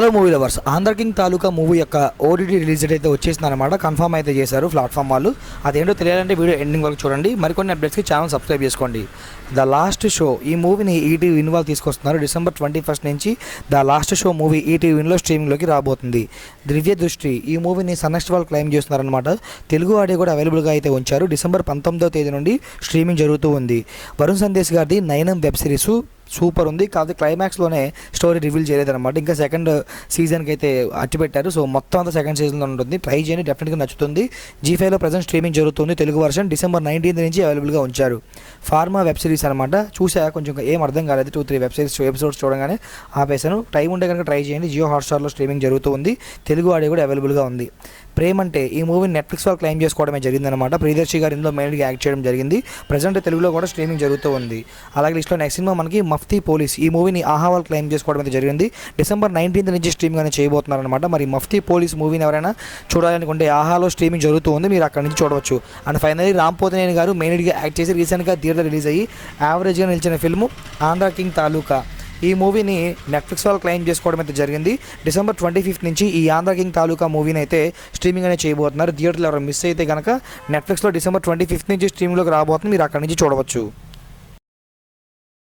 Hello movie lovers, Andhra king Taluka movie యొక్క O T T release date అయితే వచ్చేసింది అనమాట. కన్ఫర్మ్ అయితే చేశారు ప్లాట్ఫామ్ వాళ్ళు. అదేంటో తెలియాలంటే వీడియో ఎండింగ్ వరకు చూడండి. మరికొన్ని అప్డేట్స్కి ఛానల్ సబ్స్క్రైబ్ చేసుకోండి. ద లాస్ట్ షో ఈ మూవీని ఈటీవీ విన్ వాళ్ళు తీసుకొస్తున్నారు. December 21 నుంచి the last show movie E T V విన్లో స్ట్రీమింగ్లోకి రాబోతుంది. దివ్య దృష్టి ఈ మూవీని సన్నెక్స్ట్ వాళ్ళు క్లెయిమ్ చేస్తున్నారనమాట. తెలుగు ఆడియో కూడా అవైలబుల్గా అయితే ఉంచారు. December 19 నుండి స్ట్రీమింగ్ జరుగుతూ ఉంది. వరుణ్ సందేశ్ గారిది నయనం వెబ్ సిరీస్ సూపర్ ఉంది. కాకపోతే క్లైమాక్స్లోనే స్టోరీ రివీల్ చేయలేదన్నమాట. ఇంకా సెకండ్ సీజన్కి అయితే అట్టిపెట్టారు. సో మొత్తం అంతా సెకండ్ సీజన్లో ఉంటుంది. ట్రై చేయండి, డెఫినెట్గా నచ్చుతుంది. G5లో ప్రజెంట్ స్ట్రీమింగ్ జరుగుతుంది. తెలుగు వర్షన్ December 19 నుంచి అవైలబుల్గా ఉంచారు. ఫార్మా వెబ్ సిరీస్ అనమాట. చూసా, కొంచెం ఏం అర్థం కాలేదు. 2-3 వెబ్ సిరీస్ ఎపిసోడ్స్ చూడగానే ఆపేసాను. టైం ఉంటే కనుక ట్రై చేయండి. జియో హాట్స్టార్లో స్ట్రీమింగ్ జరుగుతూ ఉంది. తెలుగు ఆడియో కూడా అవైలబుల్గా ఉంది. ప్రేమ్ అంటే ఈ మూవీని నెట్ఫ్లిక్స్ వాళ్ళు క్లెయిమ్ చేసుకోవడమే జరిగిందనమాట. ప్రియదర్శి గారు ఇందులో మెయిన్గా యాక్ట్ చేయడం జరిగింది. ప్రజెంట్ తెలుగులో కూడా స్ట్రీమింగ్ జరుగుతూ ఉంది. అలాగే లిస్ట్లో నెక్స్ట్ సినిమా మనకి మఫ్తీ పోలీస్ ఈ మూవీని ఆహా వాళ్ళు క్లెయిమ్ చేసుకోవడం అయితే జరిగింది. December 19 నుంచి స్ట్రీమింగ్ అనేది చేయబోతున్నారనమాట. మరి మఫ్తీ పోలీస్ మూవీని ఎవరైనా చూడాలనుకుంటే ఆహాలో స్ట్రీమింగ్ జరుగుతూ ఉంది, మీరు అక్కడ నుంచి చూడవచ్చు. అండ్ ఫైనల్లీ రామ్ పోతినేని గారు మెయిన్గా యాక్ట్ చేసి రీసెంట్గా థియేటర్ రిలీజ్ అయ్యి యావరేజ్గా నిలిచిన ఫిల్మ్ ఆంధ్ర కింగ్ తాలూకా. ఈ మూవీని నెట్ఫ్లిక్స్ వాళ్ళు క్లెయిమ్ చేసుకోవడం అయితే జరిగింది. December 25 నుంచి ఈ ఆంధ్ర కింగ్ తాలూకా మూవీని అయితే స్ట్రీమింగ్ అనేది చేయబోతున్నారు. థియేటర్లో ఎవరు మిస్ అయితే కనుక నెట్ఫ్లిక్స్లో December 25 నుంచి స్ట్రీమింగ్లోకి రాబోతుంది, మీరు అక్కడి నుంచి చూడవచ్చు.